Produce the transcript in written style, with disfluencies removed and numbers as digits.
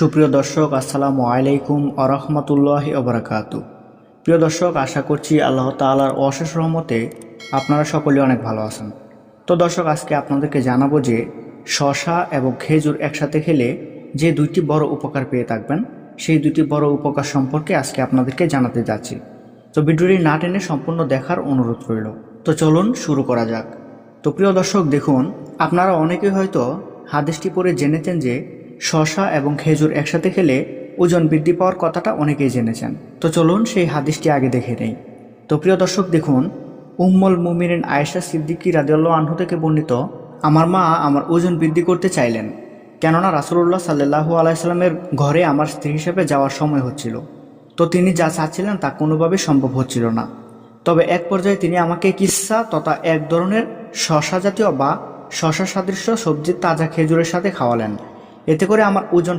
সুপ্রিয় দর্শক, আসসালামু আলাইকুম আরহামতুল্লাহি ওবারাকাতু। প্রিয় দর্শক, আশা করছি আল্লাহ তাআলার অশেষ রহমতে আপনারা সকলে অনেক ভালো আছেন। তো দর্শক, আজকে আপনাদেরকে জানাবো যে শসা এবং খেজুর একসাথে খেলে যে দুইটি বড় উপকার পেয়ে থাকবেন, সেই দুইটি বড় উপকার সম্পর্কে আজকে আপনাদেরকে জানাতে যাচ্ছি। তো ভিডিওটি না টেনে সম্পূর্ণ দেখার অনুরোধ রইল। তো চলুন শুরু করা যাক। তো প্রিয় দর্শক, দেখুন, আপনারা অনেকেই হয়তো হাদিসটি পড়ে জেনেছেন যে শসা এবং খেজুর একসাথে খেলে ওজন বৃদ্ধি পাওয়ার কথাটা অনেকেই জেনেছেন। তো চলুন সেই হাদিসটি আগে দেখে নেই। তো প্রিয় দর্শক, দেখুন, উম্মুল মুমিনিন আয়েশা সিদ্দিকী রাদিয়াল্লাহু আনহা থেকে বর্ণিত, আমার মা আমার ওজন বৃদ্ধি করতে চাইলেন, কেননা রাসূলুল্লাহ সাল্লাল্লাহু আলাইহি সাল্লামের ঘরে আমার স্ত্রী হিসেবে যাওয়ার সময় হচ্ছিল। তো তিনি যা চাচ্ছিলেন তা কোনোভাবে সম্ভব হচ্ছিল না। তবে এক পর্যায়ে তিনি আমাকে কিসা তথা এক ধরনের শসা জাতীয় বা শসা সাদৃশ্য সবজির তাজা খেজুরের সাথে খাওয়ালেন। এতে করে আমার ওজন